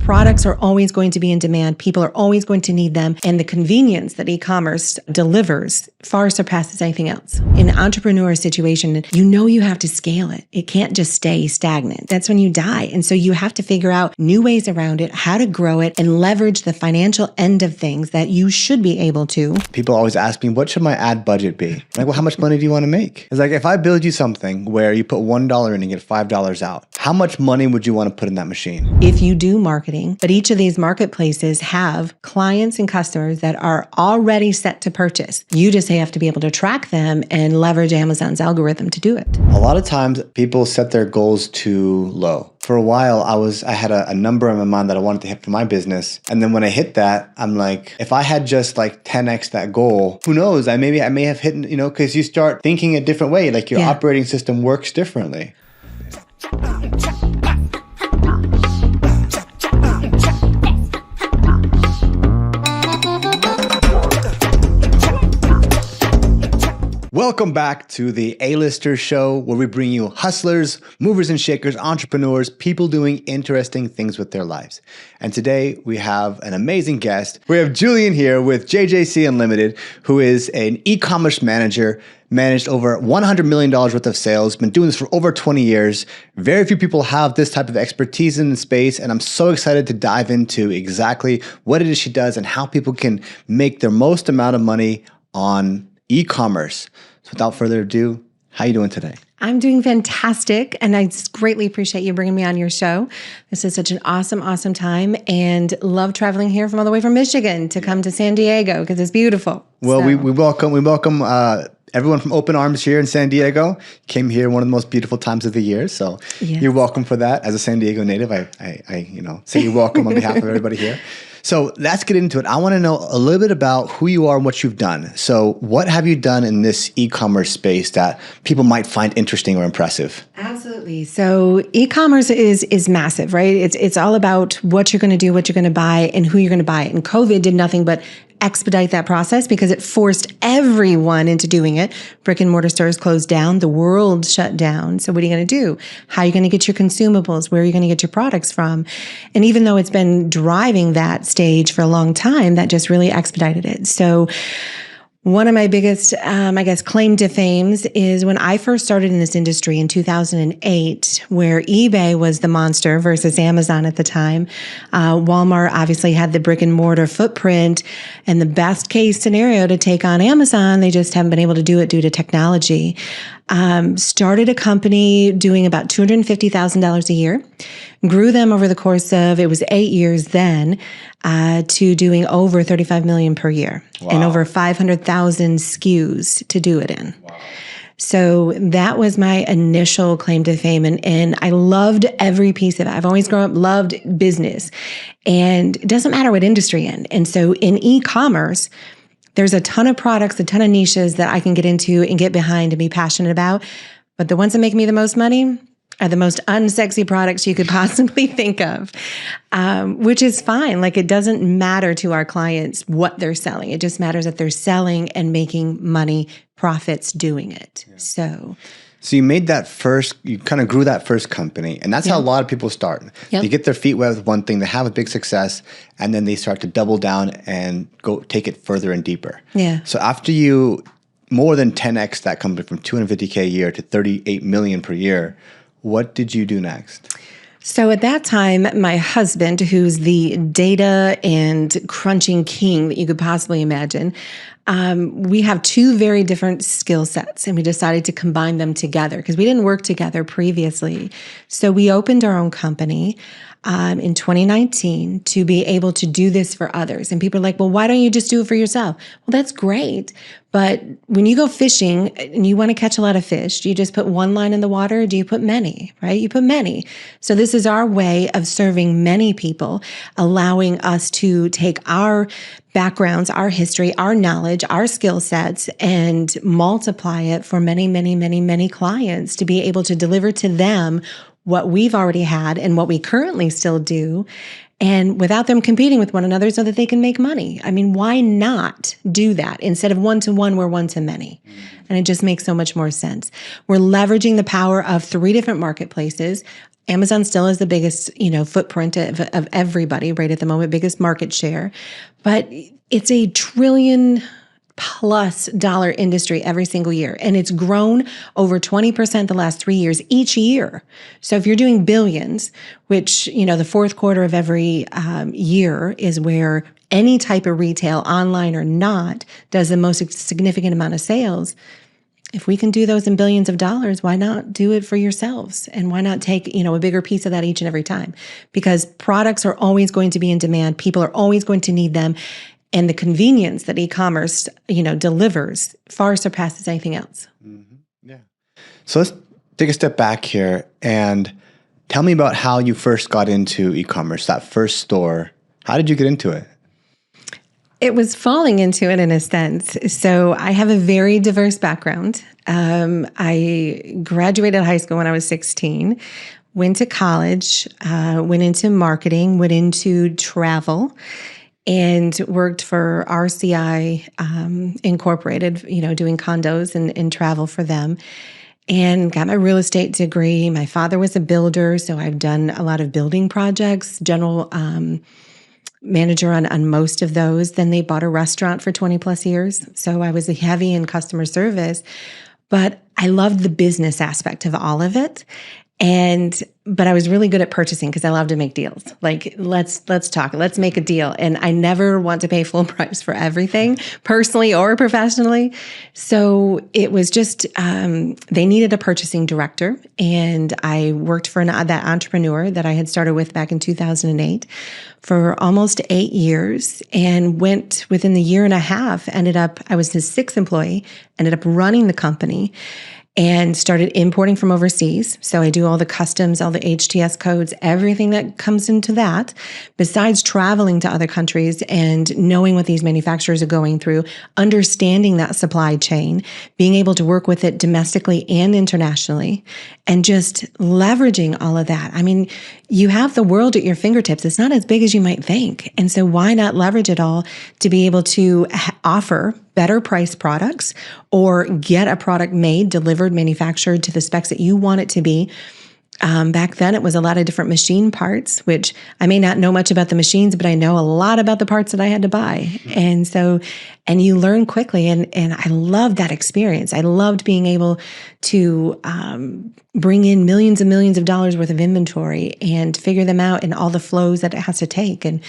products are always going to be in demand. People are always going to need them. And the convenience that e-commerce delivers far surpasses anything else. In an entrepreneur situation, you have to scale it. It can't just stay stagnant. That's when you die. And so you have to figure out new ways around it, how to grow it, and leverage the financial end of things that you should be able to. People always ask me, what should my ad budget be? Like, well, how much money do you want to make? It's like, if I build you something where you put $1 in and get $5 out, how much money would you want to put in that machine? If you do marketing, but each of these marketplaces have clients and customers that are already set to purchase. You just have to be able to track them and leverage Amazon's algorithm to do it. A lot of times people set their goals too low. For a while, I had a number in my mind that I wanted to hit for my business. And then when I hit that, I'm like, if I had just like 10x that goal, who knows? I may have hit, because you start thinking a different way. Like your operating system works differently. Welcome back to the A-Lister Show, where we bring you hustlers, movers and shakers, entrepreneurs, people doing interesting things with their lives. And today we have an amazing guest. We have Julian here with JJC Unlimited, who is an e-commerce manager, managed over $100 million worth of sales, been doing this for over 20 years. Very few people have this type of expertise in the space, and I'm so excited to dive into exactly what it is she does and how people can make their most amount of money on e-commerce. So without further ado, how are you doing today? I'm doing fantastic, and I greatly appreciate you bringing me on your show. This is such an awesome, awesome time, and love traveling here from all the way from Michigan to come to San Diego because it's beautiful. Well, we welcome everyone from Open Arms here in San Diego. Came here one of the most beautiful times of the year, so You're welcome for that. As a San Diego native, I say you're welcome on behalf of everybody here. So let's get into it. I want to know a little bit about who you are and what you've done. So what have you done in this e-commerce space that people might find interesting or impressive? Absolutely. So e-commerce is massive, right? It's all about what you're going to do, what you're going to buy, and who you're going to buy it. And COVID did nothing but expedite that process because it forced everyone into doing it. Brick and mortar stores closed down. The world shut down. So what are you going to do? How are you going to get your consumables? Where are you going to get your products from? And even though it's been driving that stage for a long time, that just really expedited it. So one of my biggest, claim to fame is when I first started in this industry in 2008, where eBay was the monster versus Amazon at the time. Walmart obviously had the brick and mortar footprint and the best case scenario to take on Amazon. They just haven't been able to do it due to technology. Started a company doing about $250,000 a year, grew them over the course of, it was 8 years then, to doing over $35 million per year. Wow. And over 500,000 SKUs to do it in. Wow. So that was my initial claim to fame. And I loved every piece of it. I've always grown up, loved business. And it doesn't matter what industry in. And so in e-commerce, there's a ton of products, a ton of niches that I can get into and get behind and be passionate about. But the ones that make me the most money are the most unsexy products you could possibly think of, which is fine. Like, it doesn't matter to our clients what they're selling. It just matters that they're selling and making money, profits doing it. Yeah. So you made you kind of grew that first company, and that's how a lot of people start. Yep. They get their feet wet with one thing, they have a big success, and then they start to double down and go take it further and deeper. Yeah. So after you more than 10x that company from $250K a year to $38 million per year, what did you do next? So at that time, my husband, who's the data and crunching king that you could possibly imagine, we have two very different skill sets, and we decided to combine them together because we didn't work together previously. So we opened our own company in 2019 to be able to do this for others. And people are like, well, why don't you just do it for yourself? Well, that's great. But when you go fishing and you want to catch a lot of fish, do you just put one line in the water or do you put many, right? You put many. So this is our way of serving many people, allowing us to take our backgrounds, our history, our knowledge, our skill sets, and multiply it for many, many, many, many clients to be able to deliver to them what we've already had and what we currently still do, and without them competing with one another so that they can make money. I mean, why not do that? Instead of one-to-one, we're one-to-many. And it just makes so much more sense. We're leveraging the power of 3 different marketplaces, Amazon still is the biggest, footprint of everybody right at the moment, biggest market share, but it's a $1 trillion+ industry every single year. And it's grown over 20% the last 3 years each year. So if you're doing billions, which, the fourth quarter of every year is where any type of retail, online or not, does the most significant amount of sales. If we can do those in billions of dollars, why not do it for yourselves? And why not take, a bigger piece of that each and every time? Because products are always going to be in demand. People are always going to need them. And the convenience that e-commerce, delivers far surpasses anything else. Mm-hmm. Yeah. So let's take a step back here and tell me about how you first got into e-commerce, that first store. How did you get into it? It was falling into it in a sense. So I have a very diverse background. I graduated high school when I was 16, went to college, went into marketing, went into travel, and worked for RCI Incorporated, doing condos and travel for them, and got my real estate degree. My father was a builder, so I've done a lot of building projects, general manager on most of those. Then they bought a restaurant for 20+ years. So I was heavy in customer service, but I loved the business aspect of all of it. But I was really good at purchasing because I love to make deals. Like, let's talk, let's make a deal. And I never want to pay full price for everything, personally or professionally. So it was just, they needed a purchasing director. And I worked for that entrepreneur that I had started with back in 2008 for almost 8 years, and went within the year and a half, I was his 6th employee, ended up running the company, and started importing from overseas. So I do all the customs, all the HTS codes, everything that comes into that, besides traveling to other countries and knowing what these manufacturers are going through, understanding that supply chain, being able to work with it domestically and internationally, and just leveraging all of that. I mean, you have the world at your fingertips. It's not as big as you might think. And so why not leverage it all to be able to offer better priced products, or get a product made, delivered, manufactured to the specs that you want it to be. Back then, it was a lot of different machine parts, which I may not know much about the machines, but I know a lot about the parts that I had to buy. And you learn quickly. And I loved that experience. I loved being able to bring in millions and millions of dollars worth of inventory and figure them out and all the flows that it has to take, and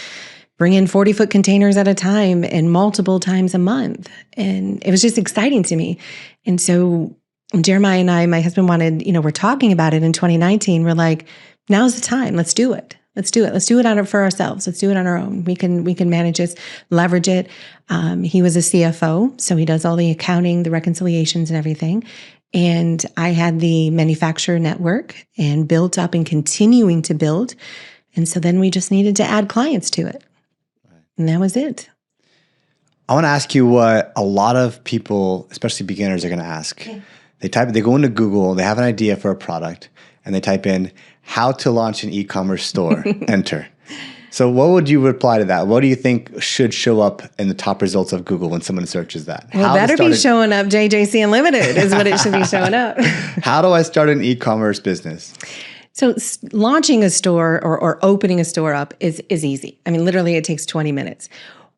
bring in 40-foot containers at a time and multiple times a month. And it was just exciting to me. And so Jeremiah and I, my husband wanted, we're talking about it in 2019. We're like, now's the time. Let's do it. Let's do it. Let's do it for ourselves. Let's do it on our own. We can manage this, leverage it. He was a CFO, so he does all the accounting, the reconciliations and everything. And I had the manufacturer network and built up and continuing to build. And so then we just needed to add clients to it. And that was it. I want to ask you what a lot of people, especially beginners, are going to ask. Yeah. They go into Google, they have an idea for a product, and they type in how to launch an e-commerce store, enter. So what would you reply to that? What do you think should show up in the top results of Google when someone searches that? Well, better be showing up JJC Unlimited is what it should be showing up. How do I start an e-commerce business? So launching a store or opening a store up is easy. I mean, literally it takes 20 minutes.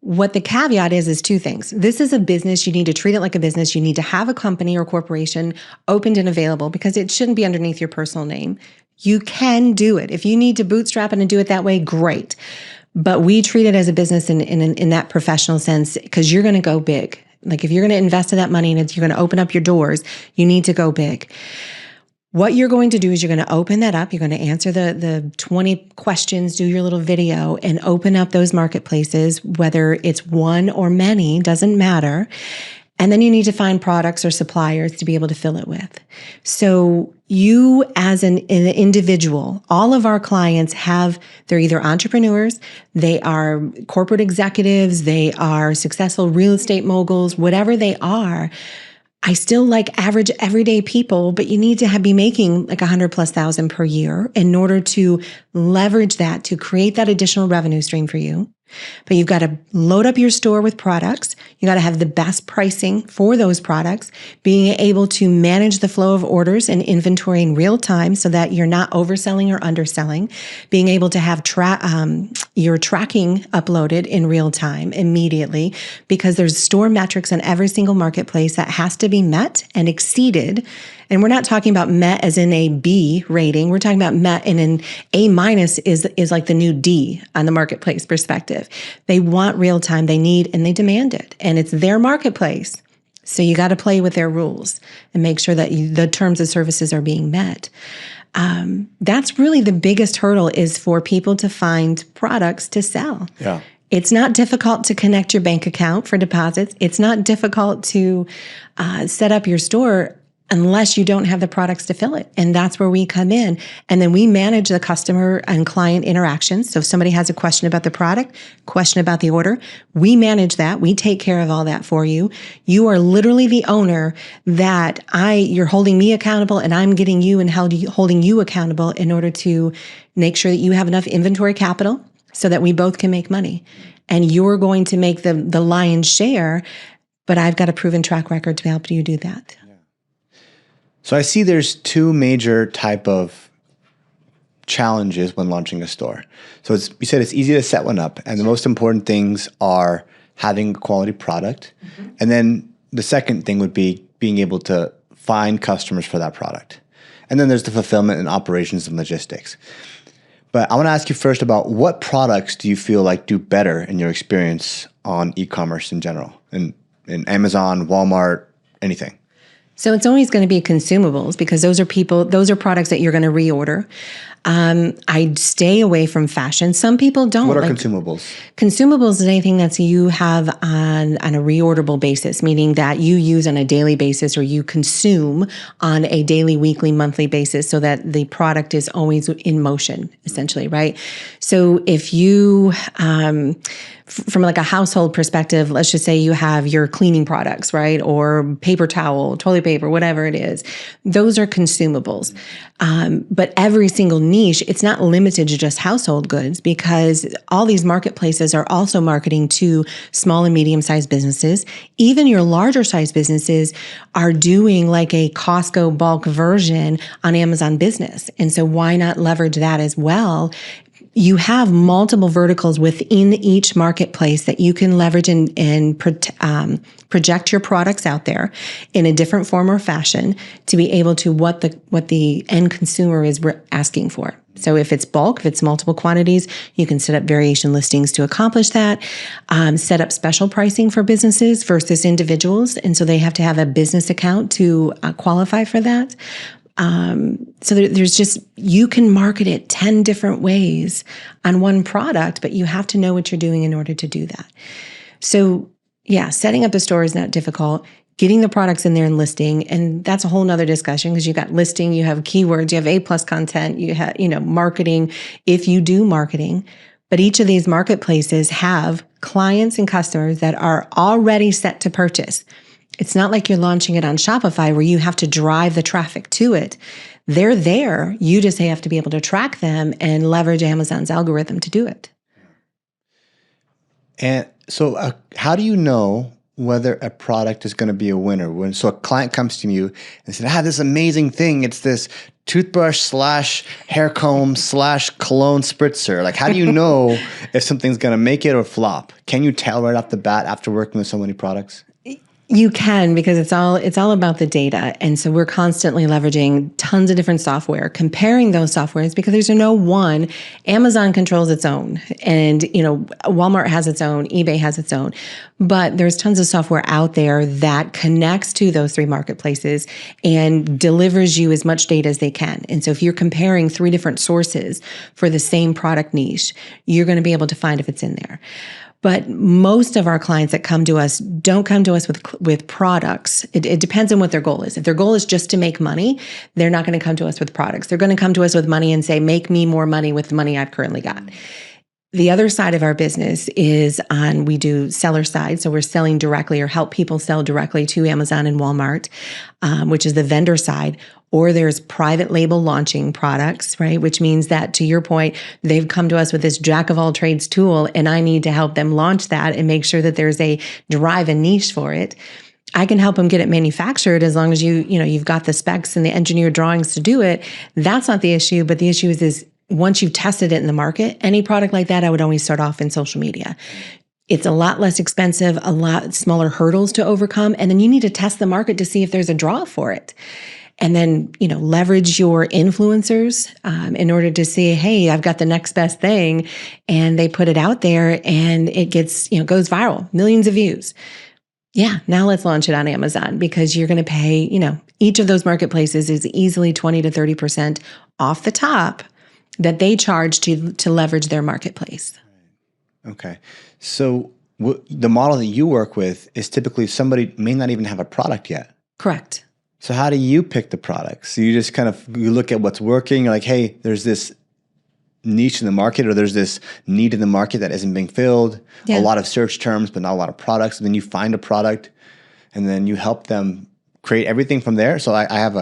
What the caveat is 2 things. This is a business. You need to treat it like a business. You need to have a company or corporation opened and available, because it shouldn't be underneath your personal name. You can do it. If you need to bootstrap it and do it that way, great. But we treat it as a business in that professional sense, because you're going to go big. Like, if you're going to invest in that money and you're going to open up your doors, you need to go big. What you're going to do is you're going to open that up. You're going to answer the 20 questions, do your little video, and open up those marketplaces, whether it's one or many, doesn't matter. And then you need to find products or suppliers to be able to fill it with. So you as an individual, all of our clients they're either entrepreneurs, they are corporate executives, they are successful real estate moguls, whatever they are. I still like average everyday people, but you need to be making like 100,000+ per year in order to leverage that, to create that additional revenue stream for you. But you've got to load up your store with products. You got to have the best pricing for those products, being able to manage the flow of orders and inventory in real time so that you're not overselling or underselling, being able to have your tracking uploaded in real time immediately, because there's store metrics on every single marketplace that has to be met and exceeded. And we're not talking about met as in a B rating. We're talking about met in an A minus is like the new D on the marketplace perspective. They want real time, they need, and they demand it. And it's their marketplace. So you got to play with their rules and make sure that the terms of services are being met. That's really the biggest hurdle, is for people to find products to sell. Yeah. It's not difficult to connect your bank account for deposits. It's not difficult to set up your store unless you don't have the products to fill it. And that's where we come in. And then we manage the customer and client interactions. So if somebody has a question about the product, question about the order, we manage that. We take care of all that for you. You are literally the owner that you're holding me accountable, and I'm getting you and holding you accountable in order to make sure that you have enough inventory capital so that we both can make money. And you're going to make the lion's share, but I've got a proven track record to help you do that. So I see there's two major type of challenges when launching a store. So you said it's easy to set one up, and the most important things are having a quality product. Mm-hmm. And then the second thing would be being able to find customers for that product. And then there's the fulfillment and operations and logistics. But I want to ask you first about what products do you feel like do better in your experience on e-commerce in general, in Amazon, Walmart, anything? So it's always going to be consumables, because those are products that you're going to reorder. I'd stay away from fashion. Some people don't. What are consumables? Consumables is anything that you have on a reorderable basis, meaning that you use on a daily basis or you consume on a daily, weekly, monthly basis, so that the product is always in motion, essentially, right? So if you, from like a household perspective, let's just say you have your cleaning products, right? Or paper towel, toilet paper, whatever it is. Those are consumables. But every single niche, it's not limited to just household goods, because all these marketplaces are also marketing to small and medium-sized businesses. Even your larger-sized businesses are doing like a Costco bulk version on Amazon Business. And so why not leverage that as well? You have multiple verticals within each marketplace that you can leverage and project your products out there in a different form or fashion to be able to what the end consumer is asking for. So if it's bulk, if it's multiple quantities, you can set up variation listings to accomplish that. Set up special pricing for businesses versus individuals, and so they have to have a business account to qualify for that. So there's just, you can market it 10 different ways on one product, but you have to know what you're doing in order to do that. So yeah, setting up a store is not difficult. Getting the products in there and listing, and that's a whole nother discussion, because you've got listing, you have keywords, you have A+ content, you have, marketing, if you do marketing. But each of these marketplaces have clients and customers that are already set to purchase. It's not like you're launching it on Shopify where you have to drive the traffic to it. They're there. You just have to be able to track them and leverage Amazon's algorithm to do it. And so how do you know whether a product is going to be a winner? So a client comes to you and says, this amazing thing. It's this toothbrush / hair comb / cologne spritzer. Like, how do you know if something's going to make it or flop? Can you tell right off the bat after working with so many products? You can, because it's all about the data. And so we're constantly leveraging tons of different software, comparing those softwares, because there's no one. Amazon controls its own, and Walmart has its own, eBay has its own, but there's tons of software out there that connects to those three marketplaces and delivers you as much data as they can. And so if you're comparing 3 different sources for the same product niche, you're going to be able to find if it's in there. But most of our clients that come to us don't come to us with products. It depends on what their goal is. If their goal is just to make money, they're not going to come to us with products. They're going to come to us with money and say, make me more money with the money I've currently got. The other side of our business is we do seller side. So we're selling directly or help people sell directly to Amazon and Walmart, which is the vendor side. Or there's private label launching products, right? Which means that, to your point, they've come to us with this jack of all trades tool, and I need to help them launch that and make sure that there's a drive and niche for it. I can help them get it manufactured as long as you've got the specs and the engineered drawings to do it. That's not the issue, but the issue is once you've tested it in the market, any product like that, I would always start off in social media. It's a lot less expensive, a lot smaller hurdles to overcome, and then you need to test the market to see if there's a draw for it. And then, leverage your influencers in order to see, hey, I've got the next best thing, and they put it out there, and it gets, goes viral, millions of views. Yeah, now let's launch it on Amazon because you're going to pay, each of those marketplaces is easily 20 to 30% off the top that they charge to leverage their marketplace. Okay. So the model that you work with is typically somebody may not even have a product yet. Correct. So how do you pick the products? So you just you look at what's working. You're like, hey, there's this niche in the market, or there's this need in the market that isn't being filled. Yeah. A lot of search terms, but not a lot of products. And then you find a product, and then you help them create everything from there. So I have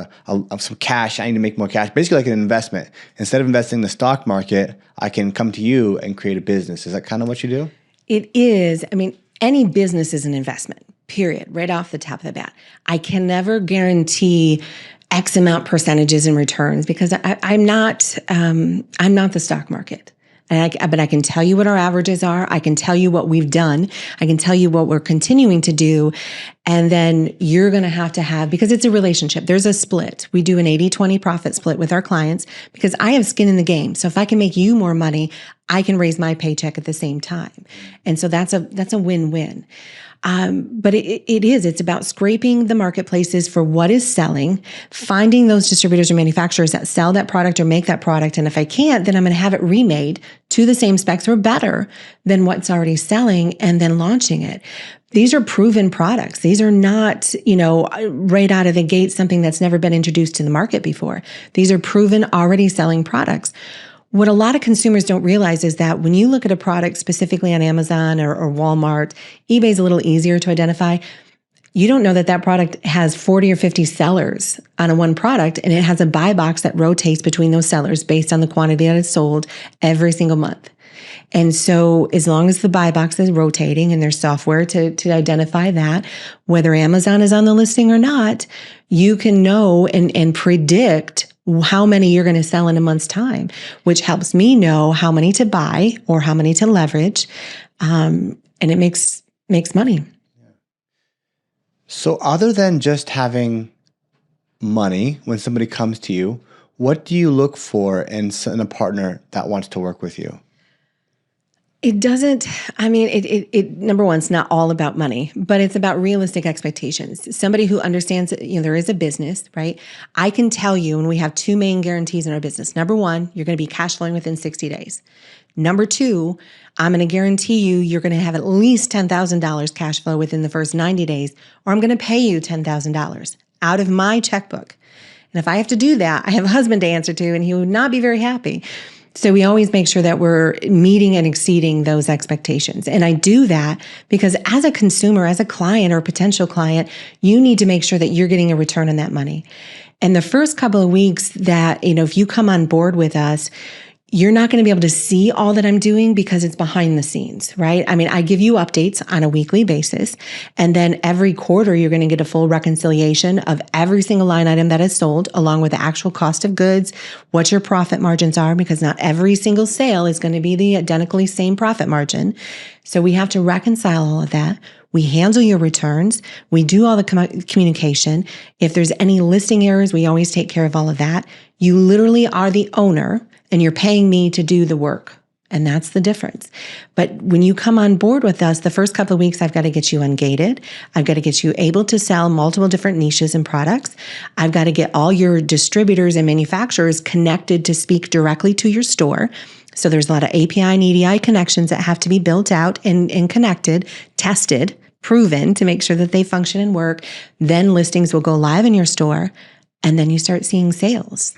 some cash. I need to make more cash. Basically like an investment. Instead of investing in the stock market, I can come to you and create a business. Is that kind of what you do? It is. I mean, any business is an investment, period, right off the top of the bat. I can never guarantee X amount percentages in returns because I'm not the stock market. But I can tell you what our averages are. I can tell you what we've done. I can tell you what we're continuing to do. And then you're going to have, because it's a relationship, there's a split. We do an 80-20 profit split with our clients because I have skin in the game. So if I can make you more money, I can raise my paycheck at the same time. And so that's a win-win. But it's about scraping the marketplaces for what is selling, finding those distributors or manufacturers that sell that product or make that product. And if I can't, then I'm going to have it remade to the same specs or better than what's already selling and then launching it. These are proven products. These are not, right out of the gate, something that's never been introduced to the market before. These are proven, already selling products. What a lot of consumers don't realize is that when you look at a product specifically on Amazon or Walmart, eBay's a little easier to identify. You don't know that product has 40 or 50 sellers on one product, and it has a buy box that rotates between those sellers based on the quantity that is sold every single month. And so as long as the buy box is rotating and there's software to identify that, whether Amazon is on the listing or not, you can know and predict how many you're going to sell in a month's time, which helps me know how many to buy or how many to leverage. And it makes money. So other than just having money when somebody comes to you, what do you look for in a partner that wants to work with you? It doesn't, number one, it's not all about money, but it's about realistic expectations. Somebody who understands that, there is a business, right? I can tell you, and we have two main guarantees in our business. Number one, you're going to be cash flowing within 60 days. Number two, I'm going to guarantee you're going to have at least $10,000 cash flow within the first 90 days, or I'm going to pay you $10,000 out of my checkbook. And if I have to do that, I have a husband to answer to, and he would not be very happy. So we always make sure that we're meeting and exceeding those expectations. And I do that because as a consumer, as a client or potential client, you need to make sure that you're getting a return on that money. And the first couple of weeks that, if you come on board with us, you're not going to be able to see all that I'm doing because it's behind the scenes, right? I give you updates on a weekly basis. And then every quarter, you're going to get a full reconciliation of every single line item that is sold, along with the actual cost of goods, what your profit margins are, because not every single sale is going to be the identically same profit margin. So we have to reconcile all of that. We handle your returns. We do all the communication. If there's any listing errors, we always take care of all of that. You literally are the owner, and you're paying me to do the work. And that's the difference. But when you come on board with us, the first couple of weeks, I've got to get you ungated. I've got to get you able to sell multiple different niches and products. I've got to get all your distributors and manufacturers connected to speak directly to your store. So there's a lot of API and EDI connections that have to be built out and connected, tested, proven to make sure that they function and work. Then listings will go live in your store, and then you start seeing sales.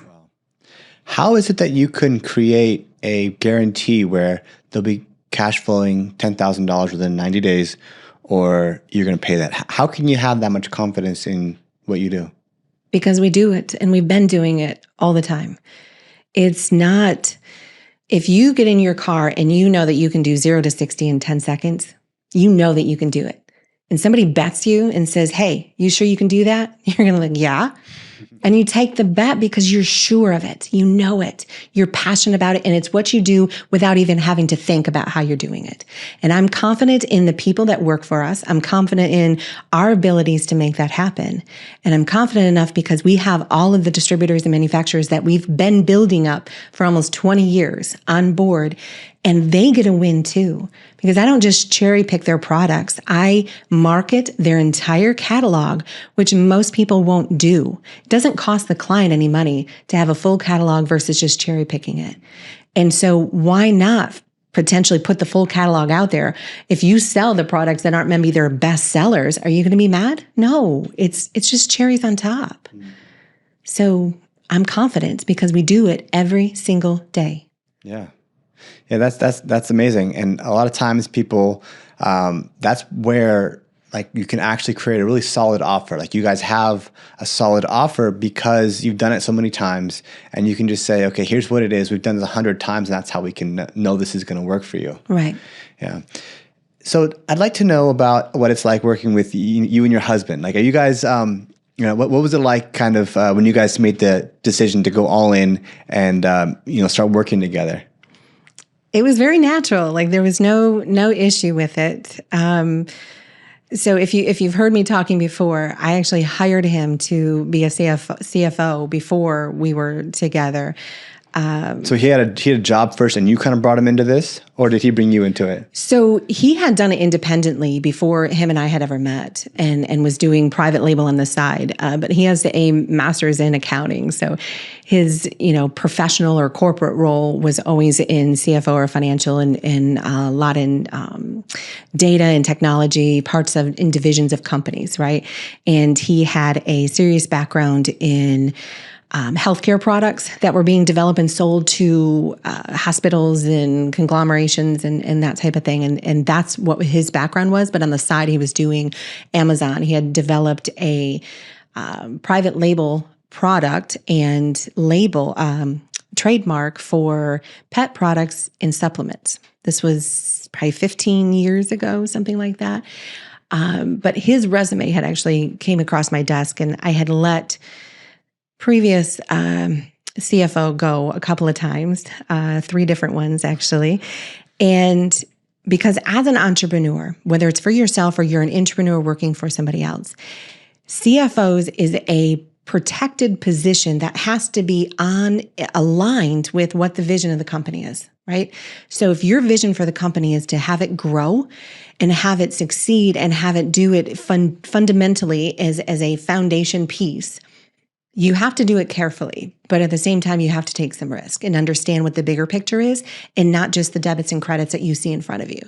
How is it that you can create a guarantee where they'll be cash flowing $10,000 within 90 days, or you're going to pay that. How can you have that much confidence in what you do? Because we do it, and we've been doing it all the time. It's not, if you get in your car and you know that you can do 0 to 60 in 10 seconds, you know that you can do it. And somebody bets you and says, hey, you sure you can do that? You're going to like, yeah. And you take the bet because you're sure of it. You know it. You're passionate about it. And it's what you do without even having to think about how you're doing it. And I'm confident in the people that work for us. I'm confident in our abilities to make that happen. And I'm confident enough because we have all of the distributors and manufacturers that we've been building up for almost 20 years on board. And they get a win too, because I don't just cherry pick their products. I market their entire catalog, which most people won't do. It doesn't cost the client any money to have a full catalog versus just cherry picking it. And so why not potentially put the full catalog out there? If you sell the products that aren't maybe their best sellers, are you going to be mad? No, it's just cherries on top. So I'm confident because we do it every single day. Yeah. Yeah, that's amazing. And a lot of times people, that's where like you can actually create a really solid offer. Like you guys have a solid offer because you've done it so many times, and you can just say, okay, here's what it is. We've done this 100 times, and that's how we can know this is going to work for you. Right. Yeah. So I'd like to know about what it's like working with you and your husband. Like, are you guys, what was it like kind of when you guys made the decision to go all in and, start working together? It was very natural. Like there was no issue with it. So if you've heard me talking before, I actually hired him to be a CFO before we were together. So he had a job first, and you kind of brought him into this, or did he bring you into it? So he had done it independently before him and I had ever met, and was doing private label on the side. But he has a master's in accounting, so his professional or corporate role was always in CFO or financial, and a lot in data and technology, parts of in divisions of companies, right? And he had a serious background in healthcare products that were being developed and sold to hospitals and conglomerations and that type of thing. And that's what his background was. But on the side, he was doing Amazon. He had developed a private label product and label trademark for pet products and supplements. This was probably 15 years ago, something like that. But his resume had actually came across my desk, and I had let previous CFO go a couple of times, 3 different ones actually. And because as an entrepreneur, whether it's for yourself or you're an entrepreneur working for somebody else, CFOs is a protected position that has to be aligned with what the vision of the company is, right? So if your vision for the company is to have it grow and have it succeed and have it do it fundamentally as a foundation piece, you have to do it carefully, but at the same time, you have to take some risk and understand what the bigger picture is and not just the debits and credits that you see in front of you.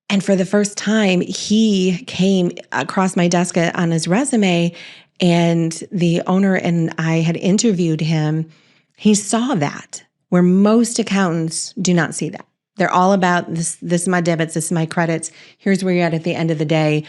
And for the first time, he came across my desk on his resume, and the owner and I had interviewed him. He saw that, where most accountants do not see that. They're all about this is my debits, this is my credits. Here's where you're at the end of the day.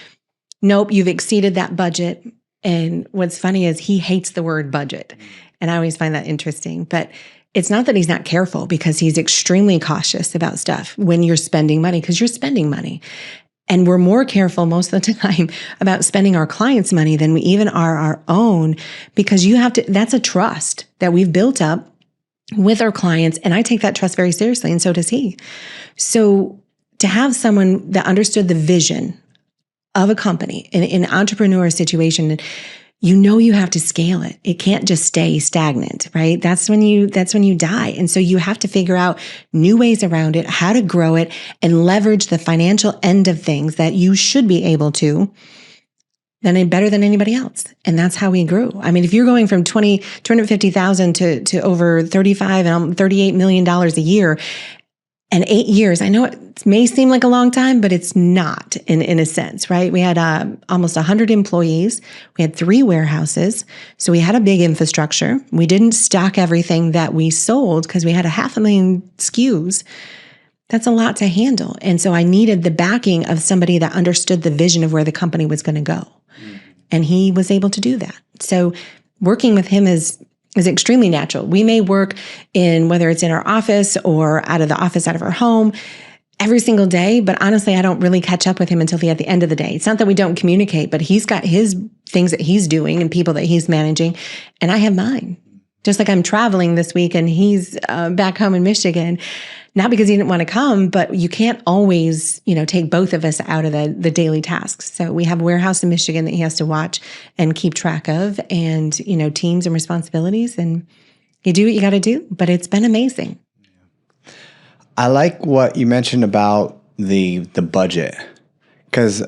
Nope, you've exceeded that budget. And what's funny is he hates the word budget. And I always find that interesting. But it's not that he's not careful, because he's extremely cautious about stuff when you're spending money, because you're spending money. And we're more careful most of the time about spending our clients' money than we even are our own, because that's a trust that we've built up with our clients. And I take that trust very seriously, and so does he. So to have someone that understood the vision of a company in an entrepreneur situation, you have to scale it. It can't just stay stagnant, right? That's when you die. And so you have to figure out new ways around it, how to grow it, and leverage the financial end of things that you should be able to, then better than anybody else. And that's how we grew. I mean, if you're going from $250,000 to over $35 and $38 million a year, and 8 years, I know it may seem like a long time, but it's not in a sense, right? We had almost 100 employees. We had 3 warehouses. So we had a big infrastructure. We didn't stock everything that we sold because we had 500,000 SKUs. That's a lot to handle. And so I needed the backing of somebody that understood the vision of where the company was going to go. And he was able to do that. So working with him is extremely natural. We may work in, whether it's in our office or out of the office, out of our home, every single day. But honestly, I don't really catch up with him until at the end of the day. It's not that we don't communicate, but he's got his things that he's doing and people that he's managing, and I have mine. Just like I'm traveling this week and he's back home in Michigan, not because he didn't want to come, but you can't always, take both of us out of the daily tasks. So we have a warehouse in Michigan that he has to watch and keep track of, and, teams and responsibilities, and you do what you got to do, but it's been amazing. I like what you mentioned about the budget, because,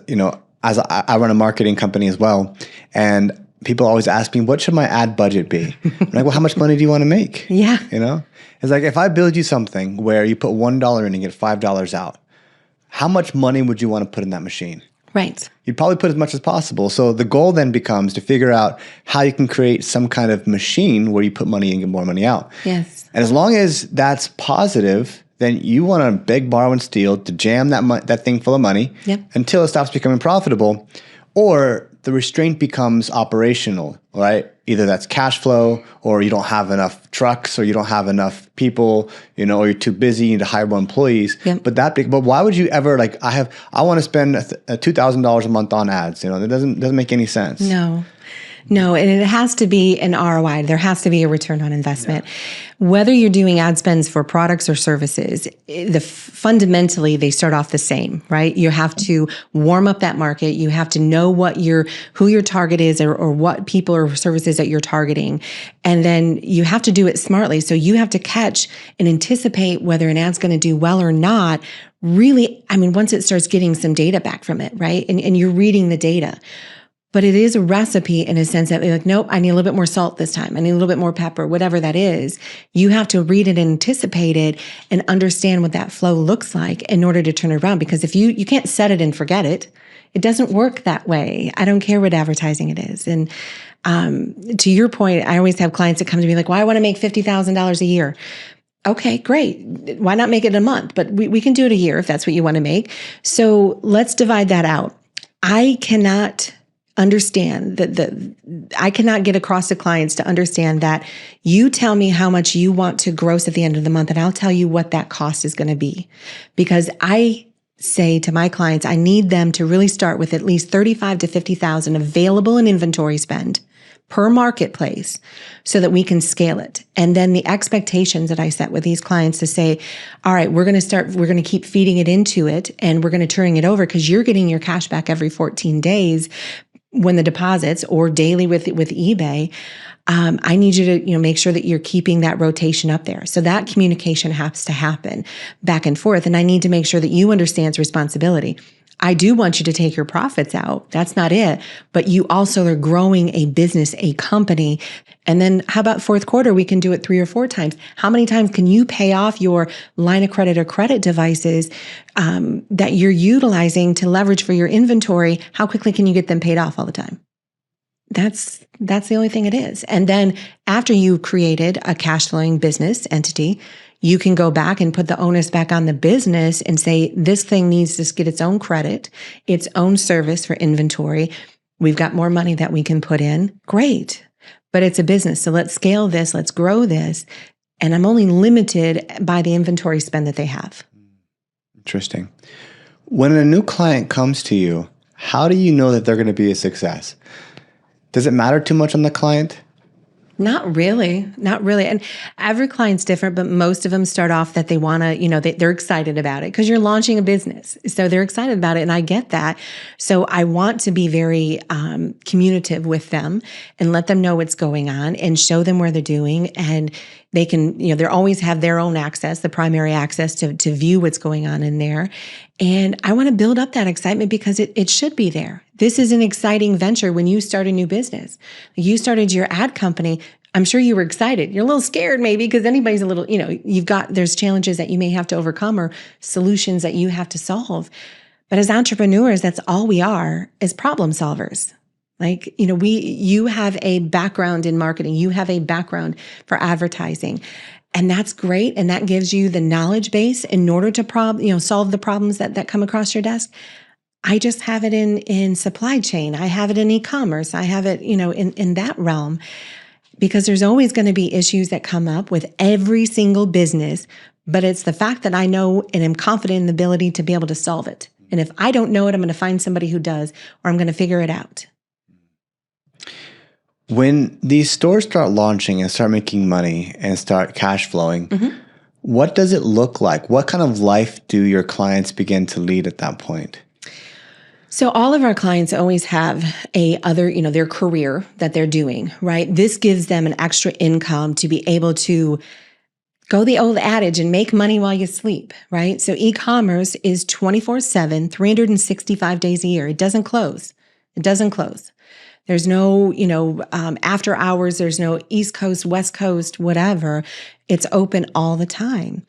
as I run a marketing company as well, and people always ask me, what should my ad budget be? I'm like, well, how much money do you want to make? Yeah. It's like, if I build you something where you put $1 in and get $5 out, how much money would you want to put in that machine? Right. You'd probably put as much as possible. So the goal then becomes to figure out how you can create some kind of machine where you put money in and get more money out. Yes. And as long as that's positive, then you want to beg, borrow, and steal to jam that thing full of money until it stops becoming profitable, or the restraint becomes operational, right? Either that's cash flow, or you don't have enough trucks, or you don't have enough people, or you're too busy, you need to hire more employees. Yep. But why would you ever I want to spend $2,000 a month on ads? That doesn't make any sense. No, and it has to be an ROI. There has to be a return on investment. Yeah. Whether you're doing ad spends for products or services, fundamentally they start off the same, right? You have to warm up that market. You have to know who your target is, or what people or services that you're targeting. And then you have to do it smartly. So you have to catch and anticipate whether an ad's going to do well or not. Really, once it starts getting some data back from it, right? And you're reading the data. But it is a recipe in a sense that they're like, nope, I need a little bit more salt this time. I need a little bit more pepper, whatever that is. You have to read it and anticipate it and understand what that flow looks like in order to turn it around. Because if you can't set it and forget it, it doesn't work that way. I don't care what advertising it is. And to your point, I always have clients that come to me like, well, I want to make $50,000 a year. Okay, great. Why not make it a month? But we can do it a year if that's what you want to make. So let's divide that out. I cannot understand I cannot get across to clients to understand that you tell me how much you want to gross at the end of the month, and I'll tell you what that cost is going to be. Because I say to my clients, I need them to really start with at least $35,000 to $50,000 available in inventory spend per marketplace so that we can scale it. And then the expectations that I set with these clients to say, all right, we're going to keep feeding it into it, and we're going to turn it over because you're getting your cash back every 14 days when the deposits, or daily with eBay. I need you to, make sure that you're keeping that rotation up there. So that communication has to happen back and forth. And I need to make sure that you understand responsibility. I do want you to take your profits out. That's not it. But you also are growing a business, a company. And then how about fourth quarter? We can do it 3 or 4 times. How many times can you pay off your line of credit or credit devices that you're utilizing to leverage for your inventory? How quickly can you get them paid off all the time? That's the only thing it is. And then after you created a cash flowing business entity, you can go back and put the onus back on the business and say, this thing needs to get its own credit, its own service for inventory. We've got more money that we can put in. Great. But it's a business. So let's scale this. Let's grow this. And I'm only limited by the inventory spend that they have. Interesting. When a new client comes to you, how do you know that they're going to be a success? Does it matter too much on the client? Not really. And every client's different, but most of them start off that they want to, they're excited about it because you're launching a business. So they're excited about it. And I get that. So I want to be very communicative with them and let them know what's going on and show them where they're doing. And they can, they always have their own access, the primary access to view what's going on in there. And I want to build up that excitement because it should be there. This is an exciting venture when you start a new business. You started your ad company. I'm sure you were excited. You're a little scared maybe because anybody's a little, there's challenges that you may have to overcome or solutions that you have to solve. But as entrepreneurs, that's all we are, is problem solvers. Like, you have a background in marketing. You have a background for advertising. And that's great. And that gives you the knowledge base in order to solve the problems that come across your desk. I just have it in supply chain. I have it in e-commerce. I have it, in that realm, because there's always going to be issues that come up with every single business. But it's the fact that I know and am confident in the ability to be able to solve it. And if I don't know it, I'm going to find somebody who does, or I'm going to figure it out. When these stores start launching and start making money and start cash flowing, what does it look like? What kind of life do your clients begin to lead at that point? So all of our clients always have their career that they're doing, right? This gives them an extra income to be able to go the old adage and make money while you sleep, right? So e-commerce is 24/7, 365 days a year. It doesn't close. It doesn't close. There's no, after hours, there's no East Coast, West Coast, whatever. It's open all the time.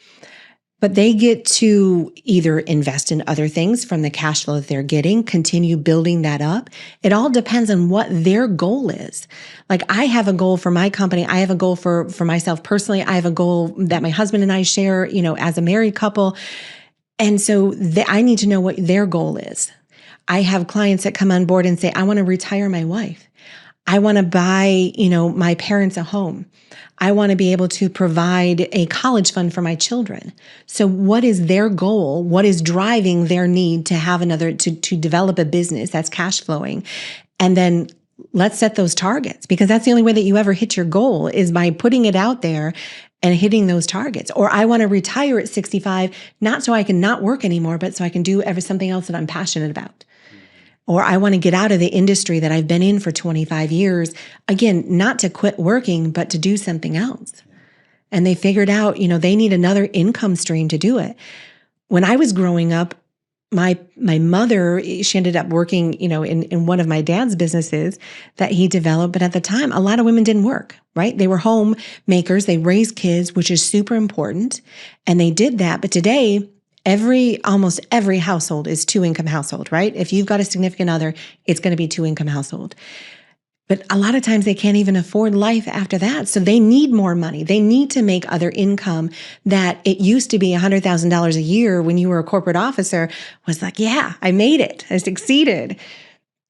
But they get to either invest in other things from the cash flow that they're getting, continue building that up. It all depends on what their goal is. Like I have a goal for my company. I have a goal for myself personally. I have a goal that my husband and I share, as a married couple. And so I need to know what their goal is. I have clients that come on board and say, I want to retire my wife. I want to buy, my parents a home. I want to be able to provide a college fund for my children. So what is their goal? What is driving their need to have to develop a business that's cash flowing? And then let's set those targets, because that's the only way that you ever hit your goal is by putting it out there and hitting those targets. Or I want to retire at 65, not so I can not work anymore, but so I can do something else that I'm passionate about. Or I want to get out of the industry that I've been in for 25 years. Again, not to quit working, but to do something else. And they figured out, they need another income stream to do it. When I was growing up, my mother, she ended up working, in one of my dad's businesses that he developed. But at the time, a lot of women didn't work, right? They were homemakers. They raised kids, which is super important. And they did that. But today, almost every household is 2-income household, right? If you've got a significant other, it's going to be 2-income household. But a lot of times they can't even afford life after that. So they need more money. They need to make other income that it used to be $100,000 a year when you were a corporate officer was like, yeah, I made it. I succeeded.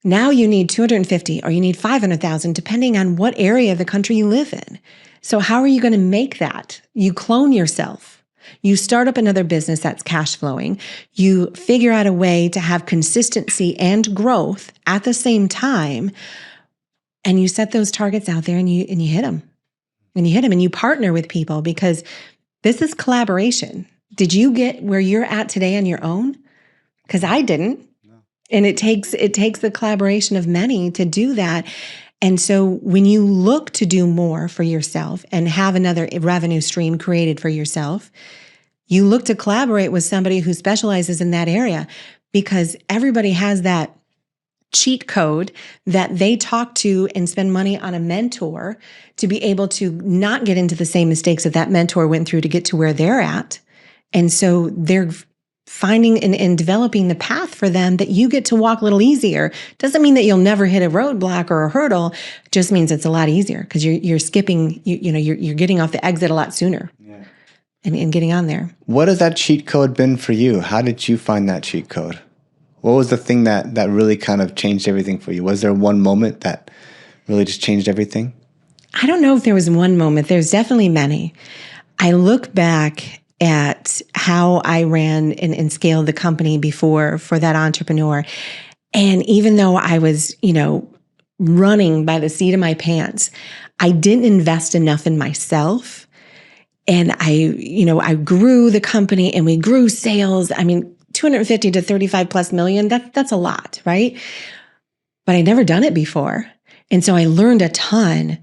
Now you need 250 or you need 500,000, depending on what area of the country you live in. So how are you going to make that? You clone yourself. You start up another business that's cash flowing. You figure out a way to have consistency and growth at the same time. And you set those targets out there and you hit them. And you hit them and you partner with people, because this is collaboration. Did you get where you're at today on your own? Because I didn't. No. And it takes the collaboration of many to do that. And so when you look to do more for yourself and have another revenue stream created for yourself, you look to collaborate with somebody who specializes in that area, because everybody has that cheat code that they talk to and spend money on a mentor to be able to not get into the same mistakes that mentor went through to get to where they're at. And so they're finding and developing the path for them that you get to walk a little easier. Doesn't mean that you'll never hit a roadblock or a hurdle. It just means it's a lot easier because you're skipping, you're getting off the exit a lot sooner. Yeah. And getting on there. What has that cheat code been for you? How did you find that cheat code? What was the thing that really kind of changed everything for you? Was there one moment that really just changed everything? I don't know if there was one moment. There's definitely many. I look back at how I ran and scaled the company before for that entrepreneur. And even though I was, running by the seat of my pants, I didn't invest enough in myself. And I grew the company and we grew sales. I mean, 250 to 35 plus million, that's a lot, right? But I'd never done it before. And so I learned a ton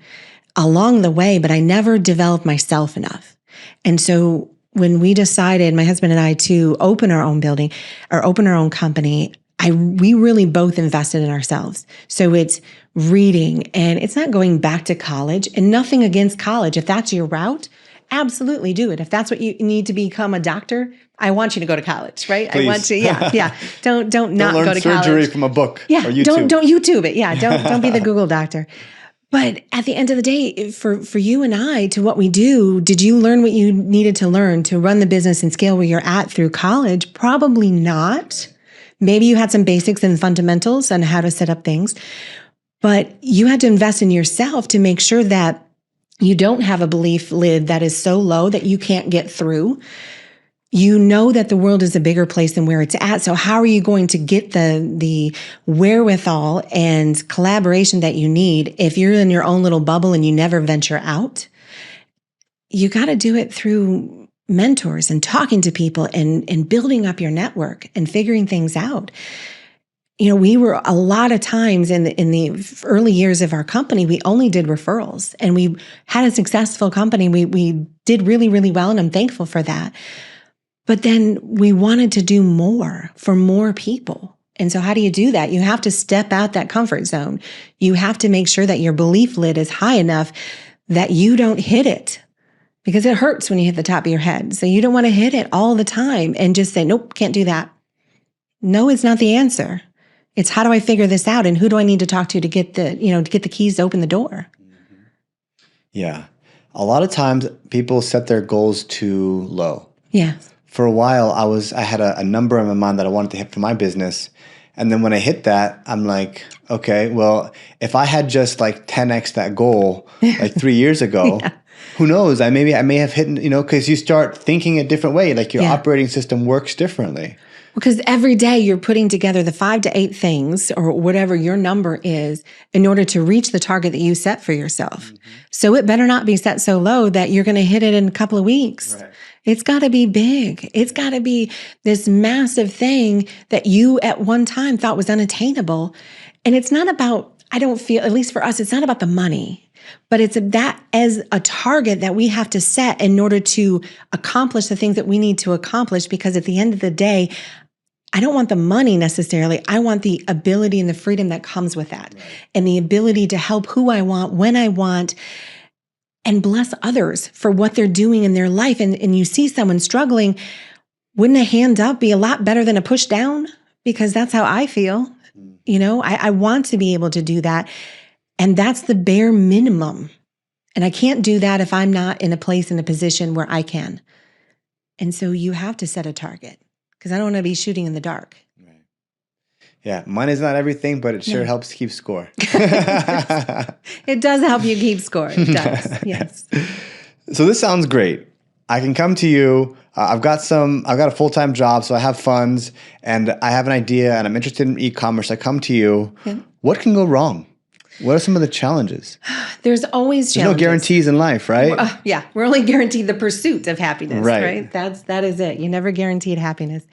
along the way, but I never developed myself enough. And so when we decided, my husband and I, to open our own building or open our own company, we really both invested in ourselves. So it's reading, and it's not going back to college, and nothing against college. If that's your route, absolutely do it. If that's what you need to become a doctor, I want you to go to college, right? Please. I want you, yeah. Don't not learn go to college. surgery from a book Yeah, or YouTube. don't YouTube it. Yeah, don't be the Google doctor. But at the end of the day, for you and I, to what we do, did you learn what you needed to learn to run the business and scale where you're at through college? Probably not. Maybe you had some basics and fundamentals on how to set up things, but you had to invest in yourself to make sure that you don't have a belief lid that is so low that you can't get through. You know that the world is a bigger place than where it's at. So how are you going to get the wherewithal and collaboration that you need if you're in your own little bubble and you never venture out? You got to do it through mentors and talking to people and building up your network and figuring things out. We were a lot of times in the early years of our company, we only did referrals, and we had a successful company. We did really, really well, and I'm thankful for that. But then we wanted to do more for more people. And so how do you do that? You have to step out that comfort zone. You have to make sure that your belief lid is high enough that you don't hit it, because it hurts when you hit the top of your head. So you don't want to hit it all the time and just say, nope, can't do that. No, it's not the answer. It's how do I figure this out, and who do I need to talk to get to get the keys to open the door? Yeah. A lot of times people set their goals too low. Yeah. For a while, I had a number in my mind that I wanted to hit for my business. And then when I hit that, I'm like, okay, well, if I had just like 10x that goal like 3 years ago, yeah. Who knows? I may have hit, because you start thinking a different way. Like your operating system works differently. Because every day you're putting together the 5 to 8 things or whatever your number is in order to reach the target that you set for yourself. Mm-hmm. So it better not be set so low that you're going to hit it in a couple of weeks. Right. It's got to be big. It's got to be this massive thing that you at one time thought was unattainable. And it's not about, I don't feel, at least for us, it's not about the money, but it's that as a target that we have to set in order to accomplish the things that we need to accomplish. Because at the end of the day, I don't want the money necessarily. I want the ability and the freedom that comes with that, right. And the ability to help who I want, when I want, and bless others for what they're doing in their life. And you see someone struggling, wouldn't a hand up be a lot better than a push down? Because that's how I feel. I want to be able to do that. And that's the bare minimum. And I can't do that if I'm not in a position where I can. And so you have to set a target, because I don't want to be shooting in the dark. Right. Yeah, money's not everything, but it sure helps keep score. It does help you keep score. It does, yes. So this sounds great. I can come to you. I've got a full-time job, so I have funds, and I have an idea, and I'm interested in e-commerce. I come to you. Yeah. What can go wrong? What are some of the challenges? There's always challenges. There's no guarantees in life, right? Yeah, we're only guaranteed the pursuit of happiness, right? That is it. You never guaranteed happiness.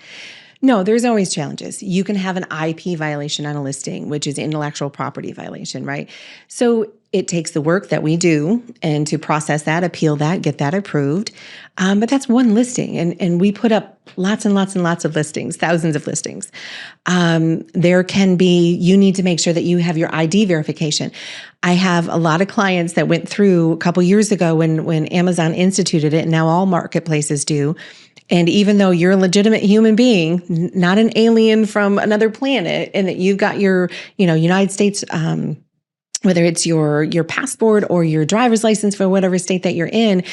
No, there's always challenges. You can have an IP violation on a listing, which is intellectual property violation, right? So it takes the work that we do and to process that, appeal that, get that approved. But that's one listing. And we put up lots and lots and lots of listings, thousands of listings. There can be, you need to make sure that you have your ID verification. I have a lot of clients that went through a couple years ago when Amazon instituted it, and now all marketplaces do. And even though you're a legitimate human being, not an alien from another planet, and that you've got your, United States, whether it's your passport or your driver's license for whatever state that you're in,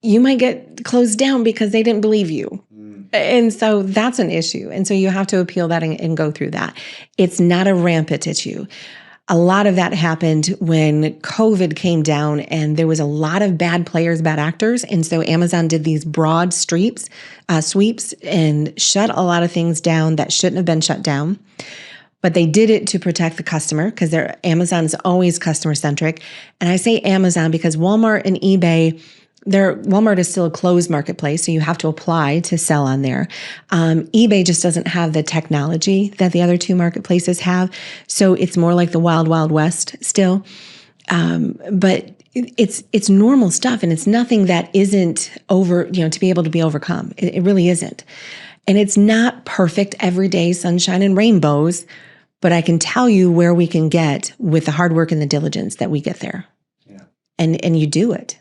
you might get closed down because they didn't believe you. And so that's an issue. And so you have to appeal that and go through that. It's not a rampant issue. A lot of that happened when COVID came down and there was a lot of bad players, bad actors. And so Amazon did these broad sweeps and shut a lot of things down that shouldn't have been shut down. But they did it to protect the customer, because Amazon is always customer centric. And I say Amazon because Walmart and eBay, Walmart is still a closed marketplace, so you have to apply to sell on there. eBay just doesn't have the technology that the other two marketplaces have, so it's more like the wild, wild west still. But it's normal stuff, and it's nothing that isn't to be able to be overcome. It really isn't. And it's not perfect every day, sunshine and rainbows, but I can tell you where we can get with the hard work and the diligence that we get there. Yeah. And you do it.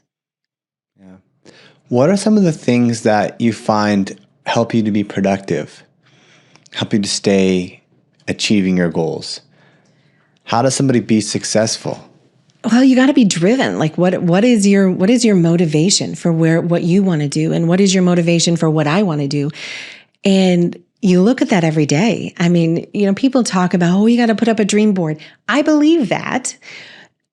What are some of the things that you find help you to be productive, help you to stay achieving your goals? How does somebody be successful? Well, you got to be driven. Like what is your motivation for what you want to do? And what is your motivation for what I want to do? And you look at that every day. I mean, people talk about, oh, you got to put up a dream board. I believe that.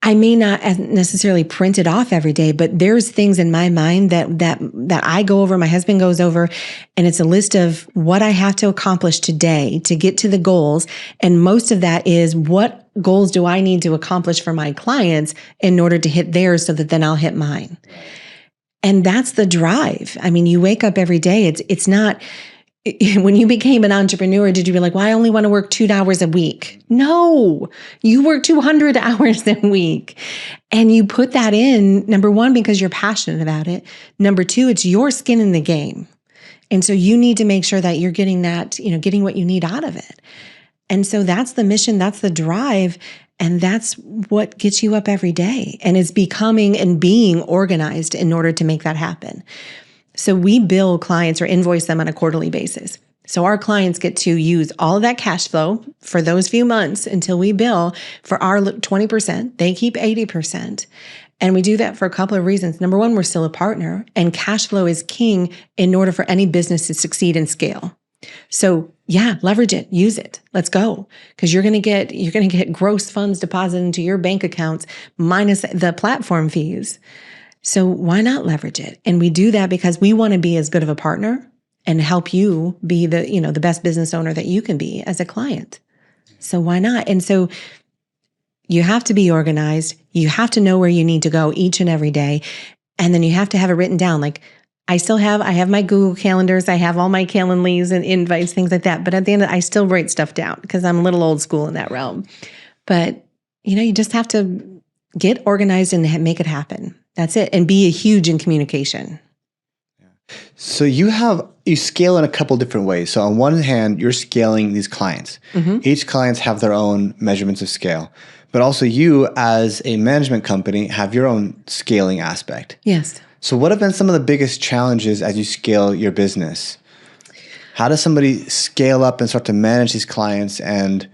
I may not necessarily print it off every day, but there's things in my mind that I go over, my husband goes over, and it's a list of what I have to accomplish today to get to the goals. And most of that is what goals do I need to accomplish for my clients in order to hit theirs so that then I'll hit mine. And that's the drive. I mean, you wake up every day. It's not, when you became an entrepreneur, did you be like, well, I only want to work 2 hours a week? No, you work 200 hours a week. And you put that in, number one, because you're passionate about it. Number two, it's your skin in the game. And so you need to make sure that you're getting that, getting what you need out of it. And so that's the mission, that's the drive. And that's what gets you up every day and is becoming and being organized in order to make that happen. So we bill clients or invoice them on a quarterly basis. So our clients get to use all of that cash flow for those few months until we bill for our 20%. They keep 80%. And we do that for a couple of reasons. Number one, we're still a partner, and cash flow is king in order for any business to succeed and scale. So yeah, leverage it, use it. Let's go. Because you're going to get gross funds deposited into your bank accounts minus the platform fees. So why not leverage it? And we do that because we want to be as good of a partner and help you be the best business owner that you can be as a client. So why not? And so you have to be organized. You have to know where you need to go each and every day. And then you have to have it written down. Like I have my Google calendars. I have all my Calendlys and invites, things like that. But at the end, I still write stuff down because I'm a little old school in that realm. But, you just have to get organized and make it happen. That's it. And be huge in communication. So you scale in a couple different ways. So on one hand, you're scaling these clients. Mm-hmm. Each clients have their own measurements of scale. But also you as a management company have your own scaling aspect. Yes. So what have been some of the biggest challenges as you scale your business? How does somebody scale up and start to manage these clients and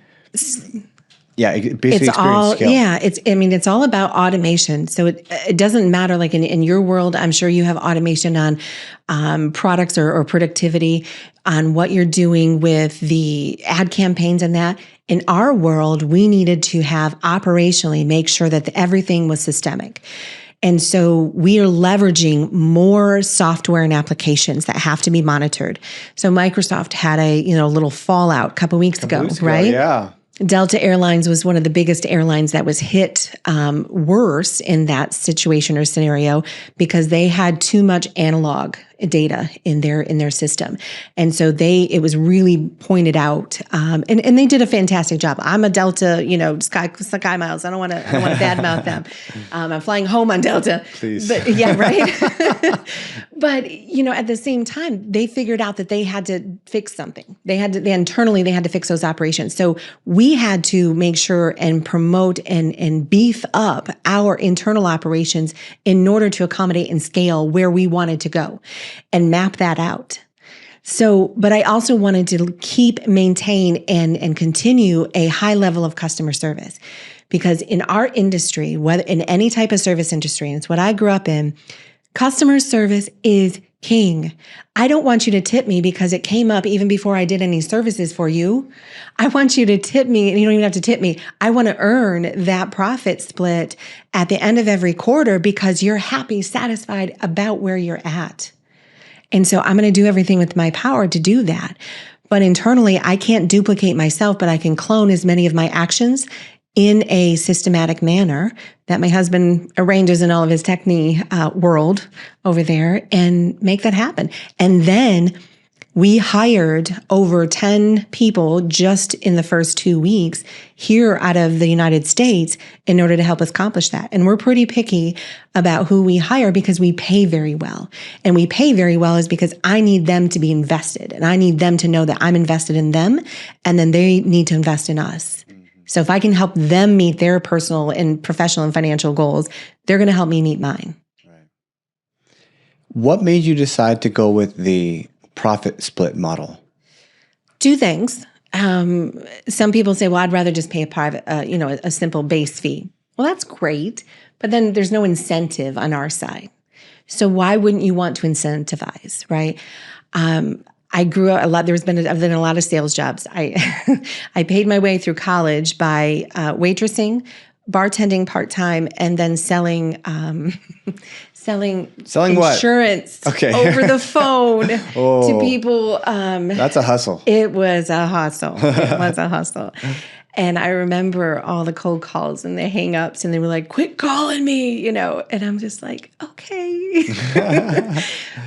basically it's all, scale? Yeah, it's all about automation. So it doesn't matter, like in your world, I'm sure you have automation on products or productivity, on what you're doing with the ad campaigns and that. In our world, we needed to have operationally make sure that everything was systemic. And so we are leveraging more software and applications that have to be monitored. So Microsoft had a little fallout a couple weeks ago, right? Yeah. Delta Airlines was one of the biggest airlines that was hit worse in that situation or scenario because they had too much analog data in their system. And so it was really pointed out, and they did a fantastic job. I'm a Delta, Sky Miles. I don't want to badmouth them. I'm flying home on Delta. Please. But yeah, right. But, at the same time, they figured out that they had to fix something. They had to fix those operations. So we had to make sure and promote and beef up our internal operations in order to accommodate and scale where we wanted to go and map that out. So, but I also wanted to maintain and continue a high level of customer service, because in our industry, whether in any type of service industry, and it's what I grew up in, customer service is king. I don't want you to tip me because it came up even before I did any services for you. I want you to tip me, and you don't even have to tip me. I want to earn that profit split at the end of every quarter because you're happy, satisfied about where you're at. And so I'm going to do everything with my power to do that. But internally, I can't duplicate myself, but I can clone as many of my actions in a systematic manner that my husband arranges in all of his technique world over there and make that happen. And then we hired over 10 people just in the first 2 weeks here out of the United States in order to help us accomplish that. And we're pretty picky about who we hire because we pay very well. And we pay very well is because I need them to be invested, and I need them to know that I'm invested in them, and then they need to invest in us. So if I can help them meet their personal and professional and financial goals, they're going to help me meet mine. Right. What made you decide to go with the profit split model? 2 things. Some people say, well, I'd rather just pay a private, a simple base fee. Well, that's great, but then there's no incentive on our side. So why wouldn't you want to incentivize, right? I grew up a lot. I've been in a lot of sales jobs. I paid my way through college by waitressing, bartending part-time, and then selling what? Insurance over the phone to people. That's a hustle. It was a hustle. It was a hustle. And I remember all the cold calls and the hang-ups, and they were like, quit calling me, and I'm just like, okay.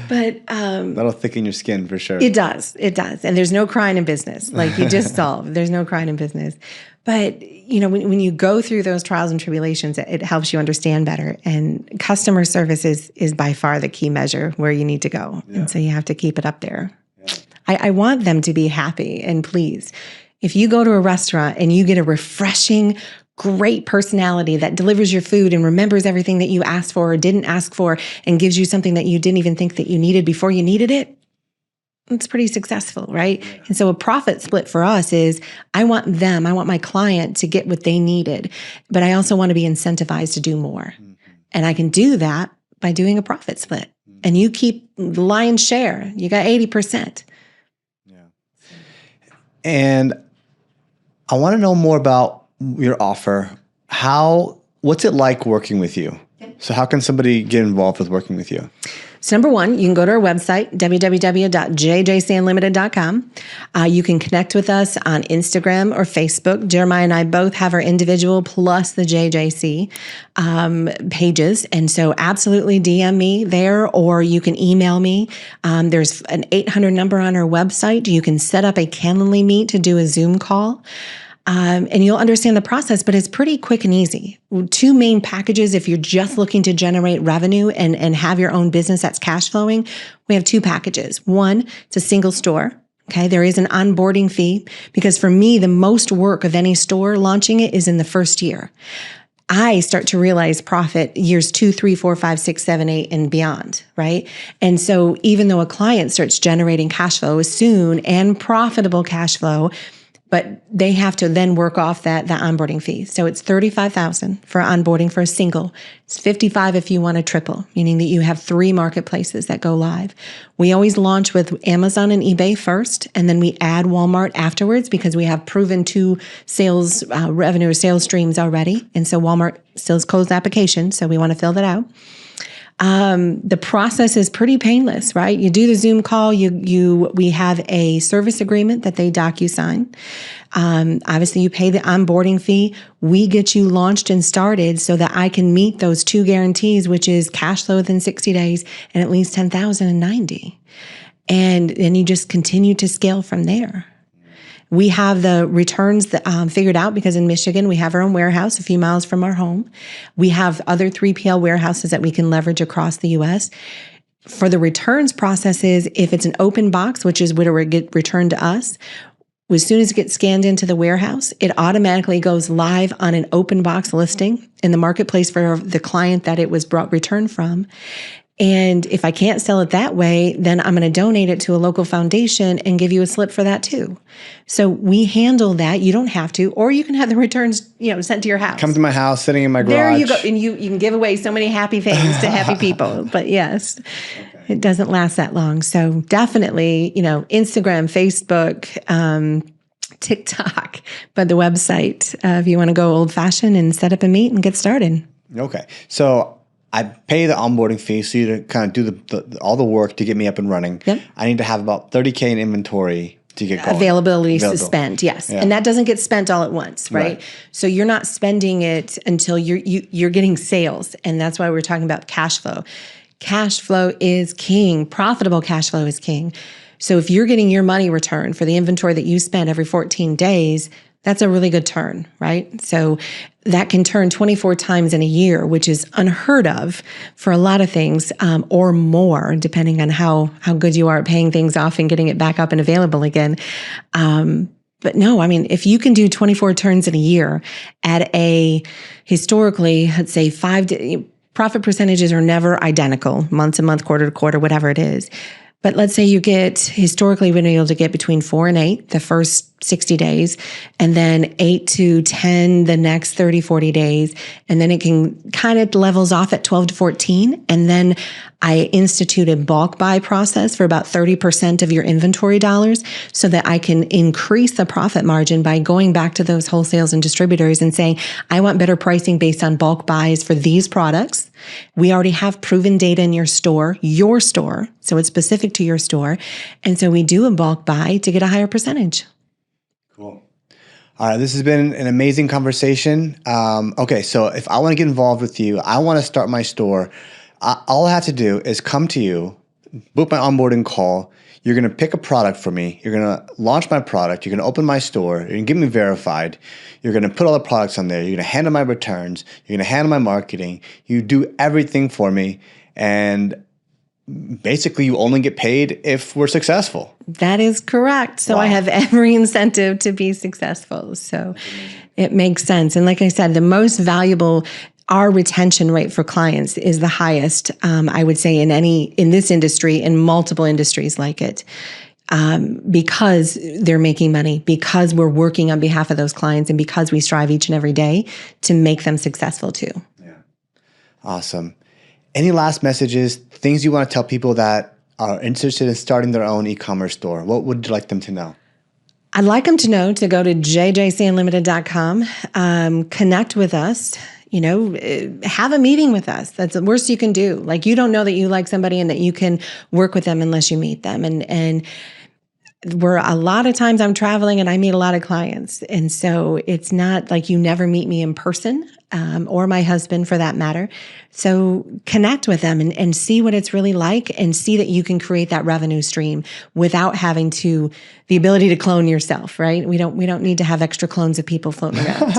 But that'll thicken your skin for sure. It does. And there's no crying in business. Like you just solved. There's no crying in business. But, when you go through those trials and tribulations, it helps you understand better. And customer service is by far the key measure where you need to go. Yeah. And so you have to keep it up there. Yeah. I want them to be happy and pleased. If you go to a restaurant and you get a refreshing, great personality that delivers your food and remembers everything that you asked for or didn't ask for and gives you something that you didn't even think that you needed before you needed it, it's pretty successful, right? Yeah. And so a profit split for us is I want my client to get what they needed, but I also want to be incentivized to do more. Mm-hmm. And I can do that by doing a profit split. Mm-hmm. And you keep the lion's share. You got 80%. Yeah. And I want to know more about your offer. What's it like working with you? So how can somebody get involved with working with you? So number one, you can go to our website, www.jjcanlimited.com. You can connect with us on Instagram or Facebook. Jeremiah and I both have our individual plus the JJC pages. And so absolutely DM me there, or you can email me. There's an 800 number on our website. You can set up a Calendly meet to do a Zoom call. And you'll understand the process, but it's pretty quick and easy. Two main packages if you're just looking to generate revenue and have your own business that's cash flowing. We have two packages. One, it's a single store. Okay, there is an onboarding fee because for me, the most work of any store launching it is in the first year. I start to realize profit years 2, 3, 4, 5, 6, 7, 8, and beyond, right? And so even though a client starts generating cash flow soon and profitable cash flow, but they have to then work off that onboarding fee. So it's $35,000 for onboarding for a single. It's $55,000 if you want a triple, meaning that you have 3 marketplaces that go live. We always launch with Amazon and eBay first, and then we add Walmart afterwards because we have proven 2 sales revenue or sales streams already. And so Walmart still has closed application, so we want to fill that out. The process is pretty painless, right? You do the Zoom call, we have a service agreement that they DocuSign. Obviously you pay the onboarding fee. We get you launched and started so that I can meet those 2 guarantees, which is cash flow within 60 days and at least 10,000 in 90. And then you just continue to scale from there. We have the returns figured out because in Michigan, we have our own warehouse a few miles from our home. We have other 3PL warehouses that we can leverage across the U.S. For the returns processes, if it's an open box, which is what will get returned to us, as soon as it gets scanned into the warehouse, it automatically goes live on an open box listing in the marketplace for the client that it was brought return from. And if I can't sell it that way, then I'm going to donate it to a local foundation and give you a slip for that too. So we handle that. You don't have to, or you can have the returns, sent to your house. Come to my house, sitting in my garage. There you go. And you can give away so many happy things to happy people. But yes, It doesn't last that long. So definitely, Instagram, Facebook, TikTok, but the website, if you want to go old fashioned and set up a meet and get started. Okay. So I pay the onboarding fee so you to kind of do all the work to get me up and running. Yep. I need to have about 30K in inventory to get going. Availability to spend, yes. Yeah. And that doesn't get spent all at once, right? So you're not spending it until you're getting sales. And that's why we're talking about cash flow. Cash flow is king. Profitable cash flow is king. So if you're getting your money returned for the inventory that you spend every 14 days, that's a really good turn, right? So that can turn 24 times in a year, which is unheard of for a lot of things, or more, depending on how good you are at paying things off and getting it back up and available again. But no, if you can do 24 turns in a year at historically, let's say profit percentages are never identical, month to month, quarter to quarter, whatever it is. But let's say you historically been able to get between 4 and 8 the first 60 days, and then 8 to 10 the next 30, 40 days. And then it can kind of levels off at 12 to 14. And then I institute a bulk buy process for about 30% of your inventory dollars so that I can increase the profit margin by going back to those wholesalers and distributors and saying, I want better pricing based on bulk buys for these products. We already have proven data in your store, so it's specific to your store. And so we do a bulk buy to get a higher percentage. Cool. All right, this has been an amazing conversation. Okay, so if I want to get involved with you, I want to start my store. All I have to do is come to you, book my onboarding call. You're going to pick a product for me. You're going to launch my product. You're going to open my store. You're going to get me verified. You're going to put all the products on there. You're going to handle my returns. You're going to handle my marketing. You do everything for me. And basically, you only get paid if we're successful. That is correct. So Wow. I have every incentive to be successful. So it makes sense. And like I said, the most valuable, our retention rate for clients is the highest, I would say, in this industry, in multiple industries like it, because they're making money, because we're working on behalf of those clients, and because we strive each and every day to make them successful too. Yeah. Awesome. Any last messages, things you want to tell people that are interested in starting their own e-commerce store? What would you like them to know? I'd like them to know to go to jjcunlimited.com, connect with us, have a meeting with us. That's the worst you can do. Like, you don't know that you like somebody and that you can work with them unless you meet them. And a lot of times I'm traveling and I meet a lot of clients. And so it's not like you never meet me in person, or my husband for that matter. So connect with them and see what it's really like, and see that you can create that revenue stream without having the ability to clone yourself, right? We don't need to have extra clones of people floating around.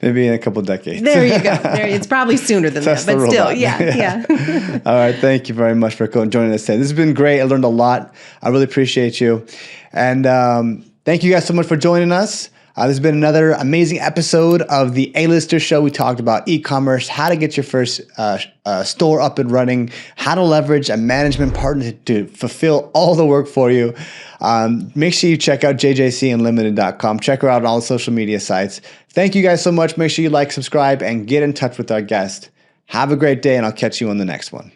Maybe in a couple decades. There you go. It's probably sooner than that, but still, yeah. All right. Thank you very much for joining us today. This has been great. I learned a lot. I really appreciate you. And thank you guys so much for joining us. This has been another amazing episode of the A-Lister Show. We talked about e-commerce, how to get your first store up and running, how to leverage a management partner to fulfill all the work for you. Make sure you check out jjcunlimited.com. Check her out on all the social media sites. Thank you guys so much. Make sure you like, subscribe, and get in touch with our guest. Have a great day, and I'll catch you on the next one.